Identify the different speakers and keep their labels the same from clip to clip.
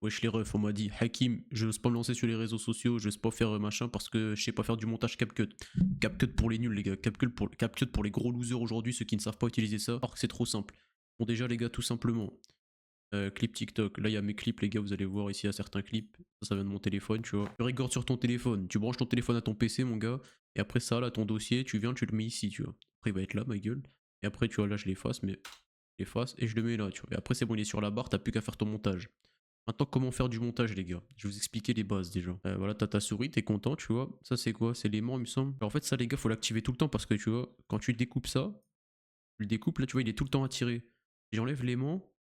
Speaker 1: Wesh les refs, on m'a dit Hakim, je n'ose pas me lancer sur les réseaux sociaux, je n'ose pas faire machin parce que je sais pas faire du montage CapCut. CapCut pour les nuls les gars, CapCut pour les gros losers aujourd'hui, ceux qui ne savent pas utiliser ça, alors que c'est trop simple. Bon déjà les gars, tout simplement, clip TikTok, là il y a mes clips les gars, vous allez voir ici il y a certains clips, ça vient de mon téléphone, tu vois. Tu regardes sur ton téléphone, tu branches ton téléphone à ton PC mon gars, et après ça là, ton dossier, tu viens, tu le mets ici, tu vois. Après il va être là ma gueule, et après tu vois là je l'efface, mais je l'efface et je le mets là, tu vois. Et après c'est bon, il est sur la barre, t'as plus qu'à faire ton montage. Maintenant, comment faire du montage, les gars? Je vais vous expliquer les bases déjà. Voilà, t'as ta souris, t'es content, tu vois. Ça, c'est quoi? C'est l'aimant, il me semble. Alors, en fait, ça, les gars, faut l'activer tout le temps parce que tu vois, quand tu découpes ça, tu le découpes, là, tu vois, il est tout le temps attiré. Si j'enlève l'aimant,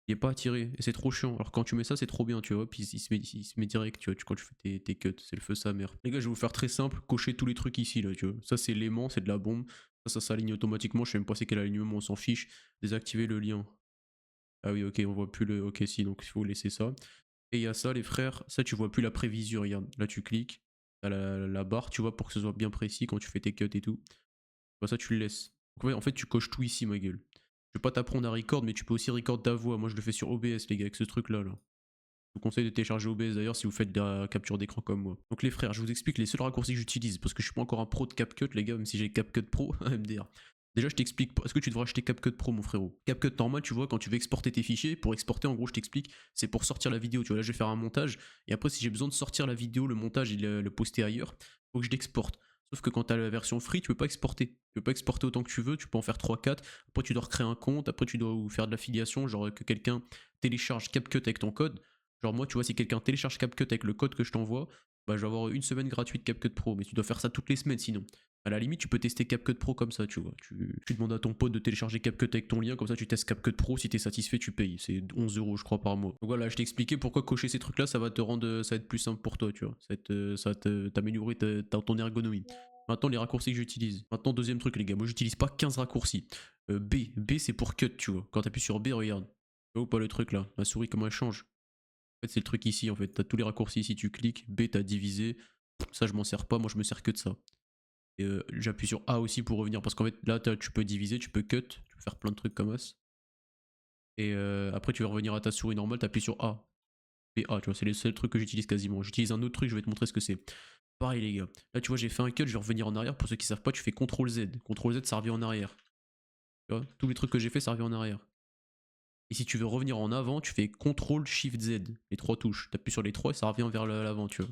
Speaker 1: il est pas attiré et c'est trop chiant. Alors, quand tu mets ça, c'est trop bien, tu vois. Puis il se met direct, tu vois, quand tu fais tes cuts. C'est le feu sa mère. Les gars, je vais vous faire très simple. Cocher tous les trucs ici, là, tu vois. Ça, c'est l'aimant, c'est de la bombe. Ça s'aligne automatiquement. Je sais même pas c'est quel alignement, on s'en fiche. Désactiver le lien. Ah oui, ok, on voit plus le. Ok, si, donc il faut laisser ça. Et il y a ça, les frères, ça tu vois plus la prévision, regarde. Là tu cliques, t'as la barre, tu vois, pour que ce soit bien précis quand tu fais tes cuts et tout. Bah, ça tu le laisses. Donc, ouais, en fait, tu coches tout ici, ma gueule. Je vais pas t'apprendre à record, mais tu peux aussi record ta voix. Moi je le fais sur OBS, les gars, avec ce truc-là. Là. Je vous conseille de télécharger OBS d'ailleurs si vous faites de la capture d'écran comme moi. Donc les frères, je vous explique les seuls raccourcis que j'utilise parce que je suis pas encore un pro de CapCut, les gars, même si j'ai CapCut Pro, MDR. Déjà, je t'explique. Est-ce que tu devrais acheter CapCut Pro, mon frérot? CapCut normal, tu vois, quand tu veux exporter tes fichiers, pour exporter, en gros, je t'explique, c'est pour sortir la vidéo. Tu vois, là, je vais faire un montage, et après, si j'ai besoin de sortir la vidéo, le montage et le poster ailleurs, faut que je l'exporte. Sauf que quand t'as la version free, tu peux pas exporter. Tu peux pas exporter autant que tu veux, tu peux en faire 3-4. Après, tu dois recréer un compte, après, tu dois faire de l'affiliation, genre que quelqu'un télécharge CapCut avec ton code. Genre moi, tu vois, si quelqu'un télécharge CapCut avec le code que je t'envoie, bah je vais avoir une semaine gratuite CapCut Pro. Mais tu dois faire ça toutes les semaines sinon. À la limite, tu peux tester CapCut Pro comme ça, tu vois. Tu demandes à ton pote de télécharger CapCut avec ton lien, comme ça tu testes CapCut Pro, si t'es satisfait, tu payes. C'est 11 euros, je crois, par mois. Donc voilà, je t'ai expliqué pourquoi cocher ces trucs-là, ça va te rendre, ça va être plus simple pour toi, tu vois. Ça va t'améliorer ton ergonomie. Maintenant, les raccourcis que j'utilise. Maintenant, deuxième truc, les gars. Moi, j'utilise pas 15 raccourcis. B, c'est pour cut, tu vois. Quand t'appuies sur B, regarde. Tu vois ou pas le truc là? Ma souris, comment elle change? En fait, c'est le truc ici, en fait. T'as tous les raccourcis ici, tu cliques. B, t'as divisé. Ça, je m'en sers pas. Moi, je me sers que de ça. Et j'appuie sur A aussi pour revenir. Parce qu'en fait, là, tu peux diviser, tu peux cut. Tu peux faire plein de trucs comme ça. Et après, tu vas revenir à ta souris normale. T'appuies sur A. Et A, tu vois, c'est les seuls trucs que j'utilise quasiment. J'utilise un autre truc, je vais te montrer ce que c'est. Pareil, les gars. Là, tu vois, j'ai fait un cut, je vais revenir en arrière. Pour ceux qui savent pas, tu fais CTRL Z. CTRL Z, ça revient en arrière. Tu vois, tous les trucs que j'ai fait, ça revient en arrière. Et si tu veux revenir en avant, tu fais CTRL SHIFT Z, les trois touches. T'appuies sur les trois et ça revient vers l'avant, tu vois.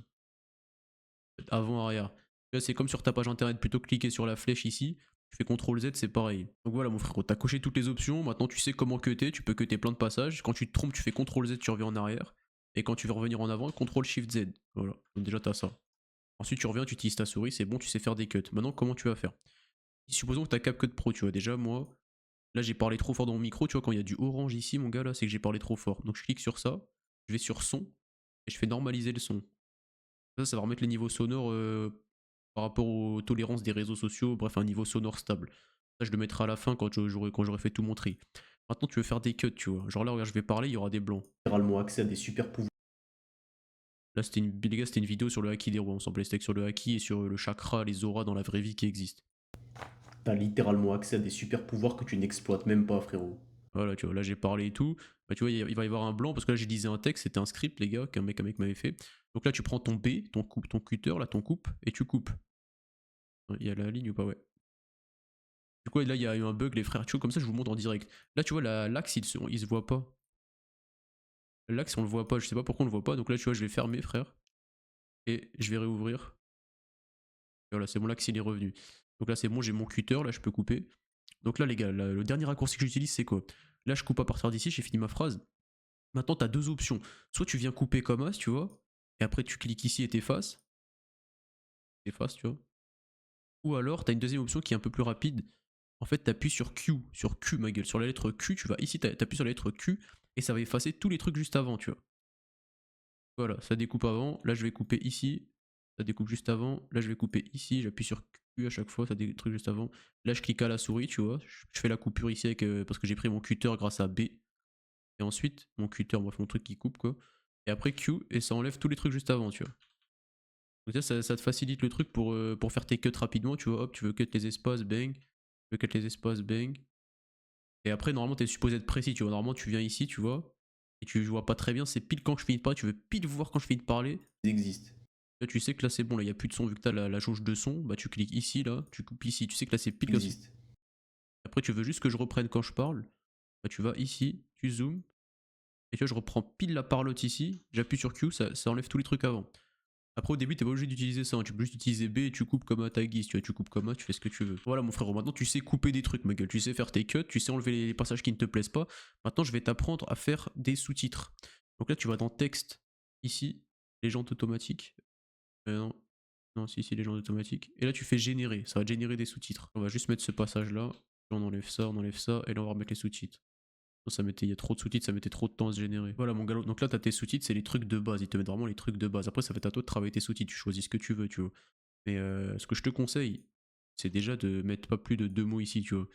Speaker 1: Avant, arrière. Là, c'est comme sur ta page internet, plutôt que cliquer sur la flèche ici, tu fais CTRL Z, c'est pareil. Donc voilà, mon frérot, t'as coché toutes les options. Maintenant, tu sais comment cutter, tu peux cutter plein de passages. Quand tu te trompes, tu fais CTRL Z, tu reviens en arrière. Et quand tu veux revenir en avant, CTRL SHIFT Z. Voilà, donc déjà, t'as ça. Ensuite, tu reviens, tu utilises ta souris, c'est bon, tu sais faire des cuts. Maintenant, comment tu vas faire? Supposons que t'as CapCut Pro, tu vois. Déjà, moi, là, j'ai parlé trop fort dans mon micro, tu vois, quand il y a du orange ici, mon gars, là, c'est que j'ai parlé trop fort. Donc, je clique sur ça, je vais sur son, et je fais normaliser le son. Ça va remettre les niveaux sonores par rapport aux tolérances des réseaux sociaux, bref, un niveau sonore stable. Ça, je le mettrai à la fin quand j'aurai fait tout mon tri. Maintenant, tu veux faire des cuts, tu vois. Genre là, regarde, je vais parler, il y aura des blancs. Littéralement accès à des super pouvoirs. Là, les gars, c'était une vidéo sur le haki des rois. On semblait c'était sur le haki et sur le chakra, les auras dans la vraie vie qui existent. T'as littéralement accès à des super pouvoirs que tu n'exploites même pas, frérot. Voilà, tu vois, là j'ai parlé et tout. Bah, tu vois, il va y avoir un blanc parce que là j'ai disé un texte, c'était un script, les gars, qu'un mec m'avait fait. Donc là, tu prends ton B, ton cutter, là, ton coupe, et tu coupes. Il y a la ligne ou pas, ouais. Du coup, là, il y a eu un bug, les frères. Tu vois, comme ça, je vous montre en direct. Là, tu vois, l'axe, il se voit pas. L'axe, on le voit pas. Je sais pas pourquoi on le voit pas. Donc là, tu vois, je vais fermer, frère. Et je vais réouvrir. Et voilà, c'est bon, l'axe, il est revenu. Donc là, c'est bon, j'ai mon cutter, là, je peux couper. Donc là, les gars, le dernier raccourci que j'utilise, c'est quoi? Là, je coupe à partir d'ici, j'ai fini ma phrase. Maintenant, tu as deux options. Soit tu viens couper comme as, tu vois, et après tu cliques ici et t'effaces. T'effaces, tu vois. Ou alors, tu as une deuxième option qui est un peu plus rapide. En fait, tu appuies sur Q, ma gueule. Sur la lettre Q, tu vas ici, tu appuies sur la lettre Q, et ça va effacer tous les trucs juste avant, tu vois. Voilà, ça découpe avant. Là, je vais couper ici. Ça découpe juste avant. Là, je vais couper ici. J'appuie sur Q à chaque fois. Ça découpe trucs juste avant. Là, je clique à la souris, tu vois. Je fais la coupure ici avec, parce que j'ai pris mon cutter grâce à B. Et ensuite, mon cutter, bref, mon truc qui coupe, quoi. Et après Q, et ça enlève tous les trucs juste avant, tu vois. Donc ça te facilite le truc pour faire tes cuts rapidement, tu vois. Hop, tu veux cut les espaces, bang. Tu veux cut les espaces, bang. Et après, normalement, t'es supposé être précis, tu vois. Normalement, tu viens ici, tu vois. et tu vois pas très bien, c'est pile quand je finis de parler, tu veux pile voir quand je finis de parler.
Speaker 2: Ils existent.
Speaker 1: Là, tu sais que là c'est bon, là il n'y a plus de son vu que tu as la jauge de son, bah tu cliques ici, là, tu coupes ici, tu sais que là c'est pile
Speaker 2: Ils
Speaker 1: comme ça.
Speaker 2: existent.
Speaker 1: Après tu veux juste que je reprenne quand je parle, bah tu vas ici, tu zoomes, et tu vois je reprends pile la parlotte ici, j'appuie sur Q, ça enlève tous les trucs avant. Après au début t'es pas obligé d'utiliser ça, hein. Tu peux juste utiliser B et tu coupes comme à ta guise, tu vois, tu coupes comme A, tu fais ce que tu veux. Voilà mon frérot, maintenant tu sais couper des trucs ma gueule, tu sais faire tes cuts, tu sais enlever les passages qui ne te plaisent pas. Maintenant je vais t'apprendre à faire des sous-titres. Donc là tu vas dans texte, ici, légende automatique. Non, non si légende automatique. Et là tu fais générer, ça va générer des sous-titres. On va juste mettre ce passage là, on enlève ça, et là on va remettre les sous-titres. Il y a trop de sous-titres, ça mettait trop de temps à se générer. Voilà mon galop. Donc là, t'as tes sous-titres, c'est les trucs de base. Ils te mettent vraiment les trucs de base. Après, ça fait à toi de travailler tes sous-titres. Tu choisis ce que tu veux, tu vois. Mais ce que je te conseille, c'est déjà de mettre pas plus de 2 mots ici, tu vois.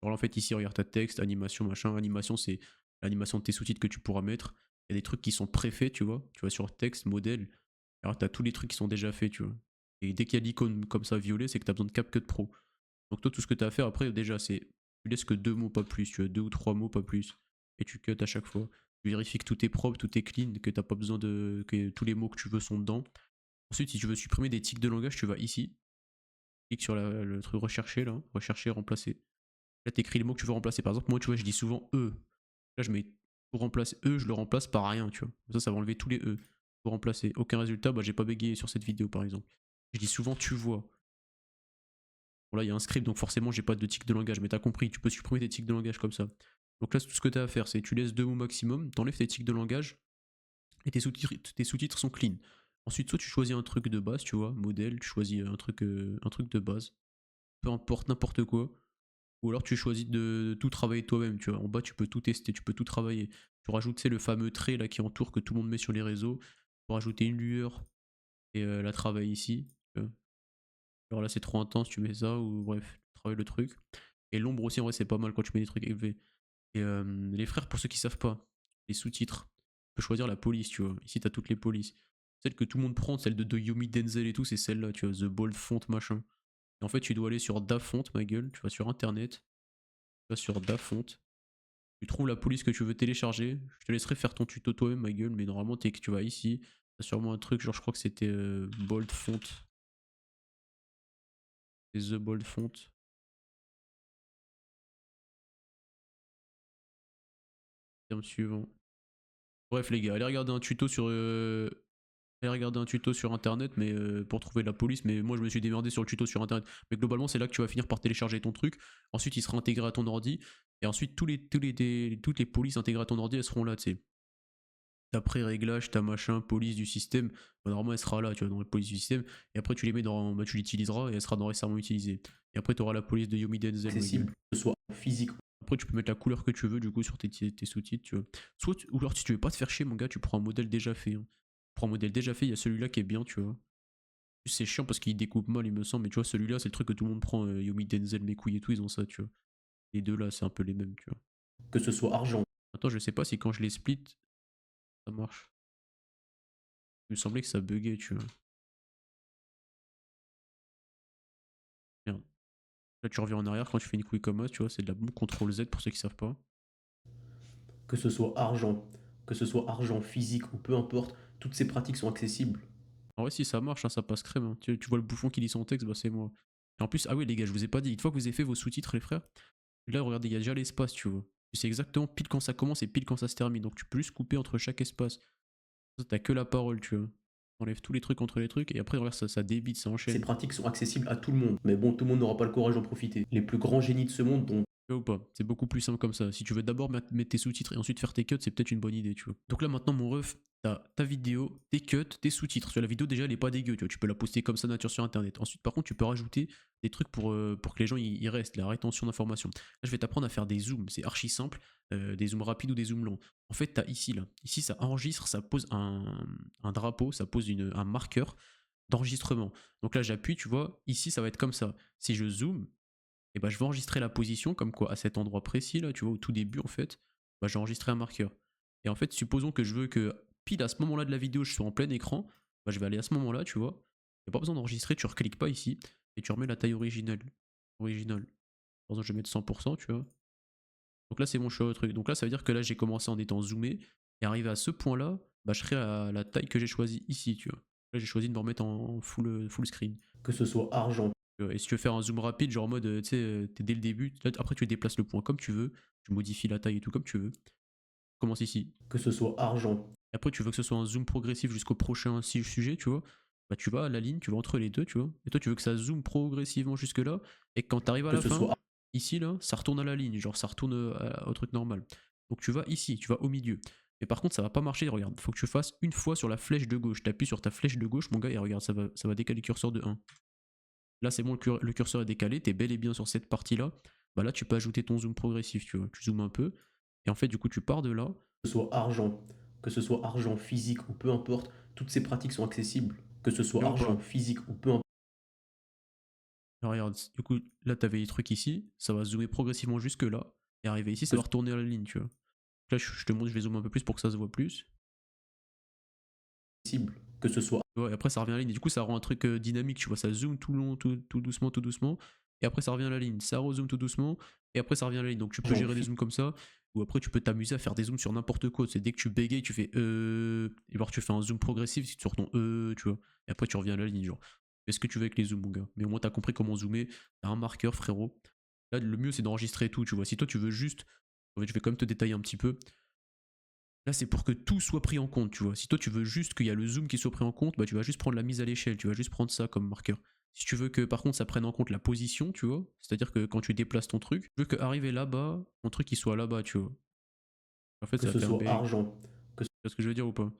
Speaker 1: Alors là, en fait, ici, regarde ta texte, animation, machin. Animation, c'est l'animation de tes sous-titres que tu pourras mettre. Il y a des trucs qui sont préfaits, tu vois. Tu vas sur texte, modèle. Alors, t'as tous les trucs qui sont déjà faits, tu vois. Et dès qu'il y a l'icône comme ça violet, c'est que t'as besoin de CapCut Pro. Donc toi, tout ce que tu as à faire après, déjà, c'est tu laisses que 2 mots, pas plus, tu vois, 2 ou 3 mots, pas plus. Et tu cut à chaque fois. Tu vérifies que tout est propre, tout est clean, que t'as pas besoin de. Que tous les mots que tu veux sont dedans. Ensuite, si tu veux supprimer des tics de langage, tu vas ici. Clique sur le truc rechercher là. Rechercher, remplacer. Là, t'écris les mots que tu veux remplacer. Par exemple, moi, tu vois, je dis souvent E. Là, je mets pour remplacer E, je le remplace par rien, tu vois. Ça va enlever tous les E. Pour remplacer. Aucun résultat, bah, j'ai pas bégayé sur cette vidéo, par exemple. Je dis souvent tu vois. Bon là il y a un script donc forcément j'ai pas de tic de langage, mais t'as compris, tu peux supprimer tes tics de langage comme ça. Donc là tout ce que t'as à faire c'est tu laisses 2 mots maximum, t'enlèves tes tics de langage et tes sous-titres sont clean. Ensuite soit tu choisis un truc de base, tu vois, modèle, tu choisis un truc de base, peu importe n'importe quoi. Ou alors tu choisis de tout travailler toi-même, tu vois. En bas tu peux tout tester, tu peux tout travailler. Tu rajoutes le fameux trait là qui entoure que tout le monde met sur les réseaux. Pour rajouter une lueur et la travailler ici. Alors là c'est trop intense, tu mets ça ou bref, tu travailles le truc. Et l'ombre aussi, en vrai, c'est pas mal quand tu mets des trucs élevés. Et les frères, pour ceux qui savent pas, les sous-titres, tu peux choisir la police, tu vois. Ici, t'as toutes les polices. Celle que tout le monde prend, celle de Yomi Denzel et tout, c'est celle-là, tu vois, The Bold Font, machin. Et en fait, tu dois aller sur DaFont, ma gueule, tu vas sur Internet, tu vas sur DaFont, tu trouves la police que tu veux télécharger. Je te laisserai faire ton tuto toi-même, ma gueule, mais normalement, tu vas ici, t'as sûrement un truc, genre, je crois que c'était Bold Font. C'est The Bold Font. Terme suivant. Bref, les gars, allez regarder un tuto sur internet mais pour trouver la police, mais moi je me suis démerdé sur le tuto sur internet. Mais globalement c'est là que tu vas finir par télécharger ton truc, ensuite il sera intégré à ton ordi, et ensuite toutes les polices intégrées à ton ordi elles seront là, tu sais. Ta pré-réglage, ta machin, police du système, bah, normalement elle sera là, tu vois, dans la police du système, et après tu les mets dans. Bah, tu l'utiliseras et elle sera dans récemment utilisée. Et après tu auras la police de Yomi Denzel, ma gueule.
Speaker 2: Accessible, que ce soit physique.
Speaker 1: Après, tu peux mettre la couleur que tu veux, du coup, sur tes sous-titres, tu vois. Ou alors, si tu veux pas te faire chier, mon gars, tu prends un modèle déjà fait, hein. Tu prends un modèle déjà fait, il y a celui-là qui est bien, tu vois. C'est chiant parce qu'il découpe mal, il me semble, mais tu vois, celui-là, c'est le truc que tout le monde prend. Yomi Denzel, mes couilles et tout, ils ont ça, tu vois. Les deux là, c'est un peu les mêmes, tu vois.
Speaker 2: Que ce soit argent.
Speaker 1: Attends, je sais pas si quand je les split, ça marche. Il me semblait que ça buguait, tu vois. Merde. Là, tu reviens en arrière quand tu fais une couille comme ça, tu vois, c'est de la bombe CTRL Z pour ceux qui savent pas.
Speaker 2: Que ce soit argent. Que ce soit argent physique ou peu importe, toutes ces pratiques sont accessibles.
Speaker 1: En vrai, si ça marche, hein, ça passe crème, hein. Tu vois le bouffon qui lit son texte, bah c'est moi. Et en plus, ah oui, les gars, je vous ai pas dit, une fois que vous avez fait vos sous-titres, les frères, là, regardez, il y a déjà l'espace, tu vois. Tu sais exactement pile quand ça commence et pile quand ça se termine. Donc tu peux juste couper entre chaque espace. T'as que la parole, tu vois. T'enlèves tous les trucs entre les trucs et après, regarde, ça débite, ça
Speaker 2: Ces
Speaker 1: enchaîne.
Speaker 2: pratiques sont accessibles à tout le monde. Mais bon, tout le monde n'aura pas le courage d'en profiter. Les plus grands génies de ce monde dont
Speaker 1: Tu vois ou pas? C'est beaucoup plus simple comme ça. Si tu veux d'abord mettre tes sous-titres et ensuite faire tes cuts, c'est peut-être une bonne idée, tu vois. Donc là, maintenant, mon ref, t'as ta vidéo, tes cuts, tes sous-titres. Sur la vidéo, déjà, elle est pas dégueu, tu vois. Tu peux la poster comme ça, nature, sur internet. Ensuite, par contre, tu peux rajouter des trucs pour que les gens y restent, la rétention d'informations. Là, je vais t'apprendre à faire des zooms. C'est archi simple. Des zooms rapides ou des zooms lents. En fait, t'as ici, là. Ici, ça enregistre, ça pose un drapeau, ça pose un marqueur d'enregistrement. Donc là, j'appuie, tu vois. Ici, ça va être comme ça. Si je zoome, et bah, je vais enregistrer la position, comme quoi à cet endroit précis, là, tu vois, au tout début, en fait, bah, j'ai enregistré un marqueur. Et en fait, supposons que je veux que pile à ce moment-là de la vidéo, je sois en plein écran, bah, je vais aller à ce moment-là, tu vois. Il n'y a pas besoin d'enregistrer, tu recliques pas ici, et tu remets la taille originale. Originale. Par exemple, je vais mettre 100%, tu vois. Donc là, c'est bon, je suis au truc. Donc là, ça veut dire que là, j'ai commencé en étant zoomé. Et arrivé à ce point-là, bah, je serai à la taille que j'ai choisie ici, tu vois. Là, j'ai choisi de me remettre en full screen.
Speaker 2: que ce soit argent,
Speaker 1: Et si tu veux faire un zoom rapide, genre en mode, tu sais, t'es dès le début, là, après tu déplaces le point comme tu veux, tu modifies la taille et tout comme tu veux. Commence ici.
Speaker 2: que ce soit argent,
Speaker 1: Et après, tu veux que ce soit un zoom progressif jusqu'au prochain sujet, tu vois. Bah, tu vas à la ligne, tu vas entre les deux, tu vois. Et toi, tu veux que ça zoome progressivement jusque là. Et quand tu arrives à
Speaker 2: que
Speaker 1: la
Speaker 2: ce
Speaker 1: fin,
Speaker 2: soit
Speaker 1: ici, là, ça retourne à la ligne, genre ça retourne au truc normal. Donc tu vas ici, tu vas au milieu. Mais par contre, ça va pas marcher, regarde. Faut que tu fasses une fois sur la flèche de gauche. T'appuies sur ta flèche de gauche, mon gars, et regarde, ça va décaler le curseur de 1. Là, c'est bon, le curseur est décalé, t'es bel et bien sur cette partie-là. Bah là, tu peux ajouter ton zoom progressif, tu vois. Tu zoomes un peu. Et en fait, du coup, tu pars de là.
Speaker 2: que ce soit argent physique ou peu importe, toutes ces pratiques sont accessibles. Que ce soit
Speaker 1: Là ou
Speaker 2: argent
Speaker 1: pas?
Speaker 2: physique ou peu importe.
Speaker 1: Regarde, du coup, là, t'avais les trucs ici, ça va zoomer progressivement jusque là, et arriver ici, ça va retourner à la ligne, tu vois. Là, je te montre, je vais zoomer un peu plus pour que ça se voit plus.
Speaker 2: Que ce soit
Speaker 1: Tu vois, et après, ça revient à la ligne. Et du coup, ça rend un truc dynamique, tu vois. Ça zoome tout long, tout doucement, tout doucement. Et après, ça revient à la ligne. Ça rezoome tout doucement. Et après, ça revient à la ligne. Donc, tu peux
Speaker 2: argent
Speaker 1: gérer les zooms comme ça. Ou après, tu peux t'amuser à faire des zooms sur n'importe quoi. C'est dès que tu bégayes, tu fais Et alors, tu fais un zoom progressif sur ton tu vois. Et après, tu reviens à la ligne, genre. Fais ce que tu veux avec les zooms, mon gars. Mais au moins, t'as compris comment zoomer. T'as un marqueur, frérot. Là, le mieux, c'est d'enregistrer tout, tu vois. Si toi, tu veux juste. En fait, je vais quand même te détailler un petit peu. Là, c'est pour que tout soit pris en compte, tu vois. Si toi, tu veux juste qu'il y a le zoom qui soit pris en compte, bah, tu vas juste prendre la mise à l'échelle, tu vas juste prendre ça comme marqueur. Si tu veux que, par contre, ça prenne en compte la position, tu vois, c'est-à-dire que quand tu déplaces ton truc, tu veux qu'arriver là-bas, ton truc, il soit là-bas, tu vois. En fait,
Speaker 2: que
Speaker 1: ça va
Speaker 2: ce
Speaker 1: faire
Speaker 2: soit
Speaker 1: bang. Tu
Speaker 2: argent, que
Speaker 1: vois ce que je veux dire ou pas?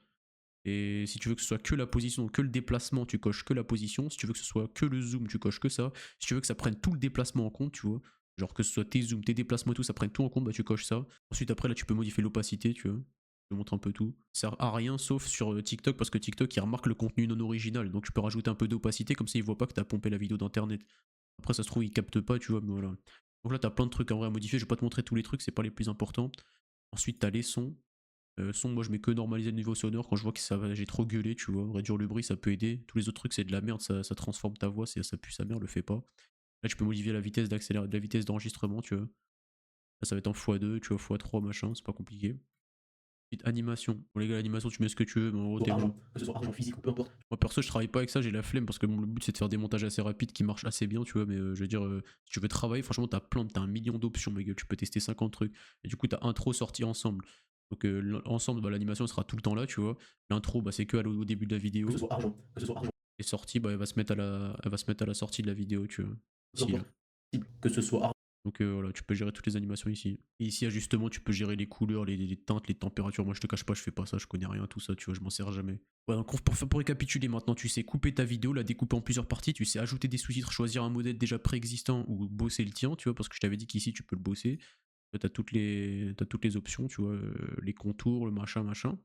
Speaker 1: Et si tu veux que ce soit que la position, que le déplacement, tu coches que la position. Si tu veux que ce soit que le zoom, tu coches que ça. Si tu veux que ça prenne tout le déplacement en compte, tu vois, genre que ce soit tes zooms, tes déplacements et tout, ça prenne tout en compte, bah tu coches ça. Ensuite, après, là, tu peux modifier l'opacité, tu vois. Je te montre un peu tout. Ça sert à rien sauf sur TikTok parce que TikTok, il remarque le contenu non original. Donc, tu peux rajouter un peu d'opacité comme ça, il voit pas que t'as pompé la vidéo d'internet. Après, ça se trouve, il capte pas, tu vois, mais voilà. Donc là, t'as plein de trucs en vrai à modifier. Je vais pas te montrer tous les trucs, c'est pas les plus importants. Ensuite, t'as les sons. Son, moi je mets que normaliser le niveau sonore quand je vois que j'ai trop gueulé, tu vois. Réduire le bruit, ça peut aider. Tous les autres trucs, c'est de la merde, ça transforme ta voix, ça pue sa mère, le fais pas. Là, tu peux modifier la vitesse la vitesse d'enregistrement, tu vois. Là, ça va être en x2, tu vois, x3, machin, c'est pas compliqué. Petite animation. Bon, les gars, l'animation, tu mets ce que tu veux, mais en gros, t'es bon.
Speaker 2: que ce soit argent physique ou peu importe.
Speaker 1: Moi, perso, je travaille pas avec ça, j'ai la flemme parce que bon, le but, c'est de faire des montages assez rapides qui marchent assez bien, tu vois. Mais je veux dire, si tu veux travailler, franchement, t'as un million d'options, mes gars. Tu peux tester 50 trucs. Et du coup, t'as intro, sortie ensemble. Donc, ensemble, bah, l'animation sera tout le temps là, tu vois. L'intro, bah, c'est que au début de la
Speaker 2: Que ce
Speaker 1: vidéo.
Speaker 2: soit argent, que ce soit argent,
Speaker 1: Et sortie, bah, elle va se mettre à la sortie de la vidéo, tu vois.
Speaker 2: peu
Speaker 1: Ici, là.
Speaker 2: importe. Que ce soit argent.
Speaker 1: Donc voilà, tu peux gérer toutes les animations ici. Et ici, ajustement, tu peux gérer les couleurs, les teintes, les températures. Moi, je te cache pas, je fais pas ça, je connais rien, tout ça, tu vois, je m'en sers jamais. Ouais, donc pour récapituler maintenant, tu sais couper ta vidéo, la découper en plusieurs parties, tu sais ajouter des sous-titres, choisir un modèle déjà préexistant ou bosser le tien, tu vois, parce que je t'avais dit qu'ici, tu peux le bosser. T'as toutes les options, tu vois, les contours, le machin, machin.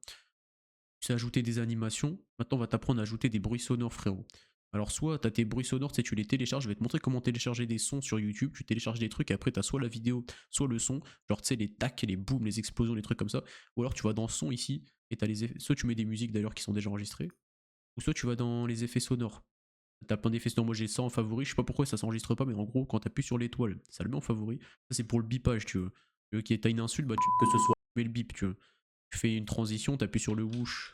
Speaker 1: Tu sais ajouter des animations. Maintenant, on va t'apprendre à ajouter des bruits sonores, frérot. Alors, soit tu as tes bruits sonores, tu sais, tu les télécharges. Je vais te montrer comment télécharger des sons sur YouTube. Tu télécharges des trucs et après, tu as soit la vidéo, soit le son. Genre, tu sais, les tacs, les booms, les explosions, les trucs comme ça. Ou alors, tu vas dans son ici et tu as les effets. Soit tu mets des musiques d'ailleurs qui sont déjà enregistrées. Ou soit tu vas dans les effets sonores. T'as plein d'effets sonores. Moi, j'ai ça en favori. Je sais pas pourquoi ça s'enregistre pas, mais en gros, quand tu appuies sur l'étoile, ça le met en favori. Ça, c'est pour le bipage, tu veux. Ok, t'as une insulte, bah tu
Speaker 2: Que ce soit
Speaker 1: mets le bip, tu veux. Tu fais une transition, t'appuies sur le whoosh.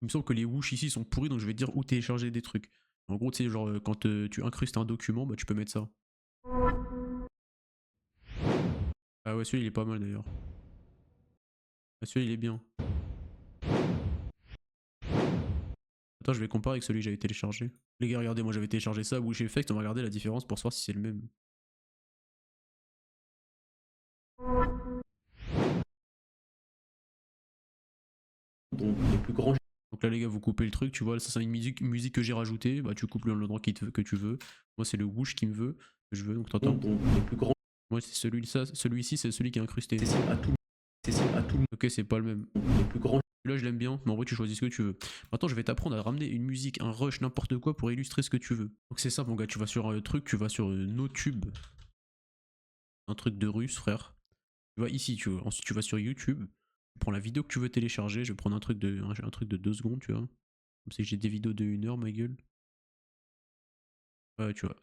Speaker 1: Il me semble que les whoosh ici sont pourris, donc je vais te dire où télécharger des trucs. En gros, tu sais, genre, quand tu incrustes un document, bah tu peux mettre ça. Ah ouais, celui-là, il est pas mal d'ailleurs. Ah, celui-là, il est bien. Attends, je vais comparer avec celui que j'avais téléchargé. Les gars, regardez, moi j'avais téléchargé ça, Whoosh Effect, on va regarder la différence pour savoir si c'est le même.
Speaker 2: les plus grands
Speaker 1: Donc là, les gars, vous coupez le truc, tu vois, ça c'est une musique que j'ai rajoutée, bah tu coupes l'endroit que tu veux. Moi, c'est le Whoosh qui me veut, que je veux, donc t'entends.
Speaker 2: les plus grands
Speaker 1: Moi, c'est celui-ci, c'est celui qui est incrusté.
Speaker 2: accessibles à tout le
Speaker 1: Ok, c'est pas le même.
Speaker 2: monde. Les plus grands
Speaker 1: Celui-là, je l'aime bien, mais en vrai, tu choisis ce que tu veux. Maintenant, je vais t'apprendre à ramener une musique, un rush, n'importe quoi pour illustrer ce que tu veux. Donc, c'est ça, mon gars. Tu vas sur un truc, tu vas sur NoTube, un truc de russe, frère. Tu vas ici, tu vois. Ensuite, tu vas sur YouTube. Tu prends la vidéo que tu veux télécharger. Je vais prendre un truc de 2 secondes, tu vois. Comme ça, j'ai des vidéos de 1 heure, ma gueule. Ouais, tu vois.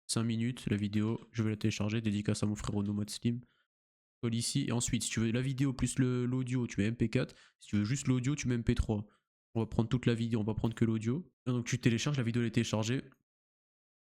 Speaker 1: 5 minutes, la vidéo. Je vais la télécharger. Dédicace à mon frère Nomad Slim. colle ici. Et ensuite, si tu veux la vidéo plus l'audio, tu mets MP4. Si tu veux juste l'audio, tu mets MP3. On va prendre toute la vidéo, on va prendre que l'audio. Donc tu télécharges, la vidéo elle est téléchargée.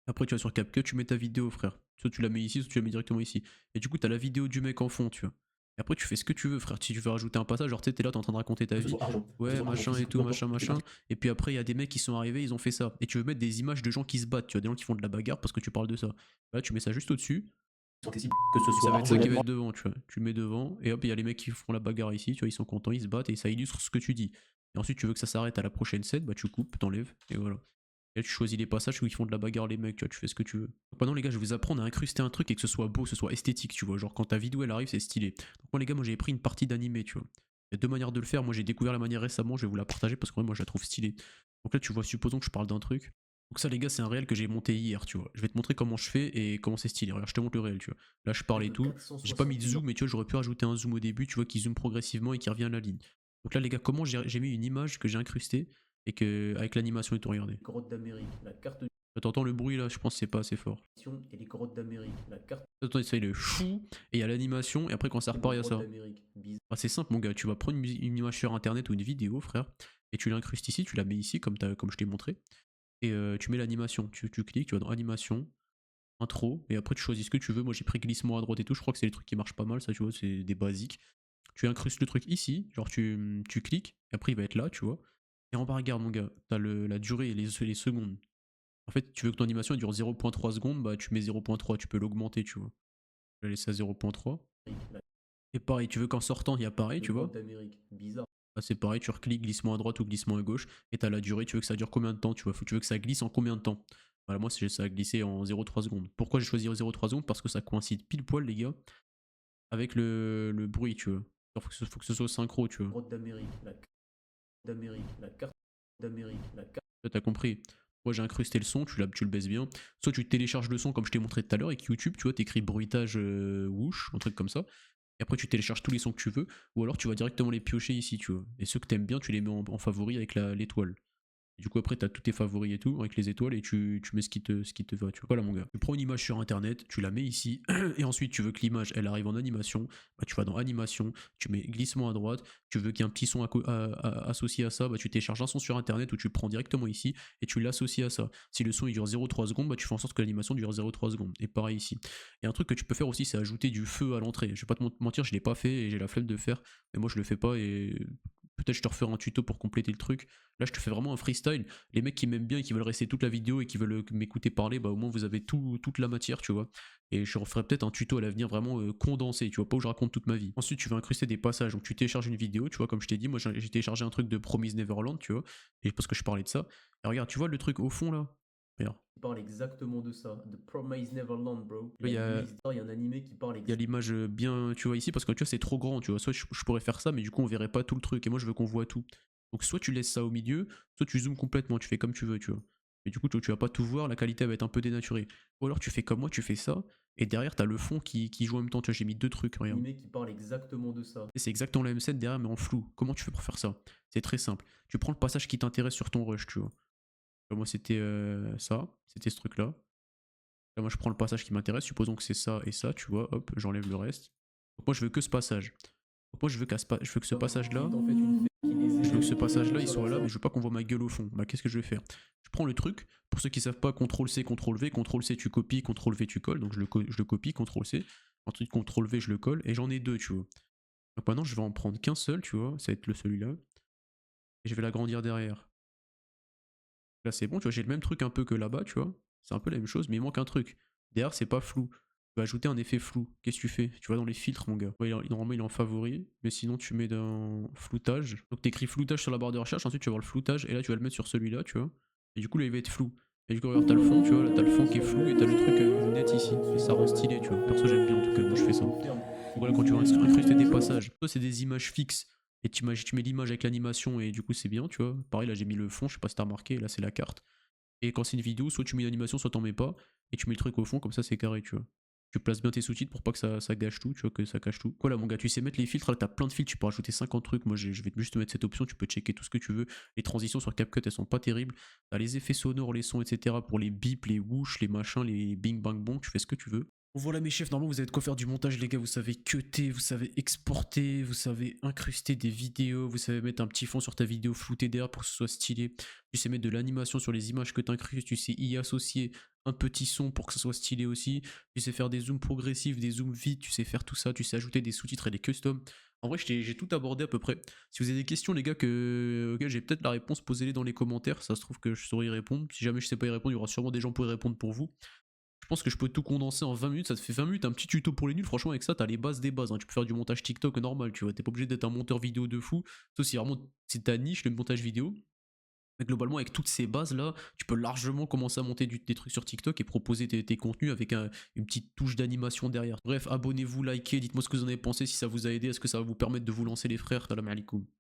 Speaker 1: Après, tu vas sur CapCut, tu mets ta vidéo, frère. Soit tu la mets ici, soit tu la mets directement ici. Et du coup, tu as la vidéo du mec en fond, tu vois. Et après, tu fais ce que tu veux, frère. Si tu veux rajouter un passage, genre, tu sais, t'es là, t'es en train de raconter ta
Speaker 2: Que ce
Speaker 1: vie.
Speaker 2: soit argent, que ce
Speaker 1: Ouais,
Speaker 2: soit argent
Speaker 1: machin et
Speaker 2: physique,
Speaker 1: tout,
Speaker 2: peu importe,
Speaker 1: machin,
Speaker 2: toutes les
Speaker 1: machin.
Speaker 2: pratiques.
Speaker 1: Et puis après, il y a des mecs qui sont arrivés, ils ont fait ça. Et tu veux mettre des images de gens qui se battent, tu vois, des gens qui font de la bagarre parce que tu parles de ça. Là, tu mets ça juste au-dessus.
Speaker 2: Sont accessibles, que ce
Speaker 1: Et ça
Speaker 2: soit
Speaker 1: va être ça
Speaker 2: argent,
Speaker 1: qui va être devant, tu vois. Tu mets devant, et hop, il y a les mecs qui font la bagarre ici, tu vois, ils sont contents, ils se battent, et ça illustre ce que tu dis. Et ensuite, tu veux que ça s'arrête à la prochaine scène, bah tu coupes, t'enlèves, et voilà. Et là, tu choisis les passages où ils font de la bagarre, les mecs, tu vois, tu fais ce que tu veux. Donc maintenant, les gars, je vais vous apprendre à incruster un truc et que ce soit beau, que ce soit esthétique, tu vois. Genre, quand ta vidéo elle arrive, c'est stylé. Donc, moi, les gars, moi j'ai pris une partie d'animé, tu vois. Il y a deux manières de le faire. Moi, j'ai découvert la manière récemment, je vais vous la partager parce que moi, je la trouve stylée. Donc là, tu vois, supposons que je parle d'un truc. Donc ça, les gars, c'est un réel que j'ai monté hier, tu vois. Je vais te montrer comment je fais et comment c'est stylé. Regarde, je te montre le réel, tu vois. Là, je parle et tout. J'ai pas mis de zoom, mais tu vois, j'aurais pu rajouter un zoom au début, tu vois, qui zoome progressivement et qui revient à la ligne. Donc là, les gars, comment j'ai mis une image que j'ai incrustée et que avec l'animation et tout, regardez.
Speaker 2: Grottes d'Amérique, la carte de
Speaker 1: T'entends le bruit là, je pense que c'est pas assez fort.
Speaker 2: nation et les grottes d'Amérique, la carte
Speaker 1: Attends, ça il est chou, et il y a l'animation, et après quand ça
Speaker 2: des
Speaker 1: repart, il y a
Speaker 2: grottes
Speaker 1: ça.
Speaker 2: d'Amérique. Bizarre.
Speaker 1: Ah, c'est simple, mon gars, tu vas prendre une image sur internet ou une vidéo, frère, et tu l'incrustes ici, tu la mets ici, comme je t'ai montré, et tu mets l'animation. Tu cliques, tu vas dans animation, intro, et après tu choisis ce que tu veux. Moi j'ai pris glissement à droite et tout, je crois que c'est les trucs qui marchent pas mal, ça tu vois, c'est des basiques. Tu incrustes le truc ici, genre tu cliques, et après il va être là, tu vois. Et en bas, regarde, mon gars, t'as la durée et les secondes. En fait, tu veux que ton animation elle dure 0.3 secondes, bah tu mets 0.3, tu peux l'augmenter, tu vois. Je vais laisser à 0.3.
Speaker 2: La
Speaker 1: Et pareil, tu veux qu'en sortant, il y a pareil,
Speaker 2: les
Speaker 1: tu vois.
Speaker 2: grottes d'Amérique. Bizarre.
Speaker 1: Bah, c'est pareil, tu recliques glissement à droite ou glissement à gauche, et t'as la durée, tu veux que ça dure combien de temps, tu vois. Tu veux que ça glisse en combien de temps. Voilà, moi, ça a glissé en 0.3 secondes. Pourquoi j'ai choisi 0.3 secondes? Parce que ça coïncide pile poil, les gars, avec le bruit, tu vois. Il faut que ce soit synchro, tu vois.
Speaker 2: Grottes d'Amérique, la carte d'Amérique, la carte d'Amérique, la carte.
Speaker 1: Là, t'as compris. Moi, j'ai incrusté le son, tu le baisses bien. Soit tu télécharges le son, comme je t'ai montré tout à l'heure, avec YouTube, tu vois, t'écris bruitage whoosh, un truc comme ça. Et après, tu télécharges tous les sons que tu veux, ou alors tu vas directement les piocher ici, tu vois. Et ceux que t'aimes bien, tu les mets en favori avec l'étoile. Du coup, après, tu as tous tes favoris et tout, avec les étoiles, et tu mets ce qui te va. Tu vois, voilà, mon gars. Tu prends une image sur internet, tu la mets ici, et ensuite, tu veux que l'image, elle arrive en animation. Bah, tu vas dans animation, tu mets glissement à droite. Tu veux qu'il y ait un petit son associé à ça, bah, tu télécharges un son sur internet, ou tu le prends directement ici, et tu l'associes à ça. Si le son il dure 0,3 secondes, bah, tu fais en sorte que l'animation dure 0,3 secondes. Et pareil ici. Et un truc que tu peux faire aussi, c'est ajouter du feu à l'entrée. Je vais pas te mentir, je l'ai pas fait, et j'ai la flemme de faire. Mais moi, je le fais pas, et peut-être je te referai un tuto pour compléter le truc. Là, je te fais vraiment un freestyle. Les mecs qui m'aiment bien et qui veulent rester toute la vidéo et qui veulent m'écouter parler, bah au moins vous avez toute la matière, tu vois. Et je referai peut-être un tuto à l'avenir vraiment condensé, tu vois, pas où je raconte toute ma vie. Ensuite, tu vas incruster des passages. Donc, tu télécharges une vidéo, tu vois, comme je t'ai dit, moi j'ai téléchargé un truc de Promise Neverland, tu vois, et parce que je parlais de ça. Et regarde, tu vois le truc au fond là. Regarde.
Speaker 2: Qui parle exactement de ça. The Promise Neverland, bro.
Speaker 1: Il y a,
Speaker 2: Il y a un animé qui parle
Speaker 1: il y a l'image bien, tu vois, ici, parce que tu vois, c'est trop grand, tu vois. Soit je pourrais faire ça, mais du coup, on verrait pas tout le truc. Et moi, je veux qu'on voit tout. Donc, soit tu laisses ça au milieu, soit tu zoomes complètement, tu fais comme tu veux, tu vois. Et du coup, tu vas pas tout voir, la qualité va être un peu dénaturée. Ou alors, tu fais comme moi, tu fais ça, et derrière, t'as le fond qui joue en même temps. Tu vois, j'ai mis deux trucs, regarde.
Speaker 2: animé qui parle exactement de ça.
Speaker 1: Et c'est exactement la même scène derrière, mais en flou. Comment tu fais pour faire ça? C'est très simple. Tu prends le passage qui t'intéresse sur ton rush, tu vois. Moi, c'était ça, c'était ce truc-là. Là, moi, je prends le passage qui m'intéresse, supposons que c'est ça et ça, tu vois, hop, j'enlève le reste. Donc moi, je veux que ce passage. Donc moi, je veux que ce passage-là,
Speaker 2: En fait, une fée qui les
Speaker 1: je veux que ce
Speaker 2: aide
Speaker 1: passage-là, il
Speaker 2: sur
Speaker 1: soit
Speaker 2: la
Speaker 1: là, mais
Speaker 2: scène.
Speaker 1: je veux pas qu'on voit ma gueule au fond. Bah, qu'est-ce que je vais faire? Je prends le truc. Pour ceux qui savent pas, CTRL-C, CTRL-V, CTRL-C, tu copies, CTRL-V, tu colles. Donc je le copie, CTRL-C. Ensuite, CTRL-V, je le colle. Et j'en ai deux, tu vois. Donc maintenant, je vais en prendre qu'un seul, tu vois. Ça va être celui-là. Et je vais l'agrandir derrière. Là, c'est bon, tu vois, j'ai le même truc un peu que là-bas, tu vois. C'est un peu la même chose, mais il manque un truc. Derrière, c'est pas flou. Tu vas ajouter un effet flou. Qu'est-ce que tu fais? Tu vas dans les filtres, mon gars. Ouais, normalement, il est en favori, mais sinon, tu mets dans floutage. Donc, t'écris floutage sur la barre de recherche, ensuite, tu vas voir le floutage, et là, tu vas le mettre sur celui-là, tu vois. Et du coup, là, il va être flou. Et du coup, regarde, t'as le fond, tu vois, là, t'as le fond qui est flou, et t'as le truc net ici. Et ça rend stylé, tu vois. Perso, j'aime bien, en tout cas, moi, je fais ça. Donc, voilà, quand tu vas incruster des passages, soit c'est des images fixes, et tu mets l'image avec l'animation, et du coup, c'est bien, tu vois. Pareil, là, j'ai mis le fond, je sais pas si t'as remarqué, là, c'est la carte. Et quand c'est une vidéo, soit tu mets une animation, soit t'en mets pas, et tu mets le truc au fond, comme ça c'est carré, tu vois. Tu places bien tes sous-titres pour pas que ça gâche tout, tu vois, que ça cache tout. Voilà, mon gars, tu sais mettre les filtres, là t'as plein de filtres, tu peux rajouter 50 trucs. Moi, je vais juste te mettre cette option, tu peux checker tout ce que tu veux. Les transitions sur CapCut, elles sont pas terribles. T'as les effets sonores, les sons, etc. pour les bips, les whoosh, les machins, les bing bang bong, tu fais ce que tu veux. Voilà mes chefs, normalement vous avez de quoi faire du montage les gars, vous savez cutter, vous savez exporter, vous savez incruster des vidéos, vous savez mettre un petit fond sur ta vidéo floutée derrière pour que ce soit stylé, tu sais mettre de l'animation sur les images que tu incrustes, tu sais y associer un petit son pour que ça soit stylé aussi, tu sais faire des zooms progressifs, des zooms vite, tu sais faire tout ça, tu sais ajouter des sous-titres et des customs. En vrai j'ai tout abordé à peu près. Si vous avez des questions les gars auxquelles j'ai peut-être la réponse, posez-les dans les commentaires, ça se trouve que je saurais y répondre. Si jamais je sais pas y répondre, il y aura sûrement des gens pour y répondre pour vous. Je pense que je peux tout condenser en 20 minutes, ça te fait 20 minutes, un petit tuto pour les nuls, franchement avec ça t'as les bases des bases, hein. Tu peux faire du montage TikTok normal, tu vois, t'es pas obligé d'être un monteur vidéo de fou, sauf si vraiment c'est ta niche, le montage vidéo. Mais globalement avec toutes ces bases là, tu peux largement commencer à monter des trucs sur TikTok et proposer tes contenus avec une petite touche d'animation derrière. Bref, abonnez-vous, likez, dites-moi ce que vous en avez pensé, si ça vous a aidé, est-ce que ça va vous permettre de vous lancer les frères, salam alaikum.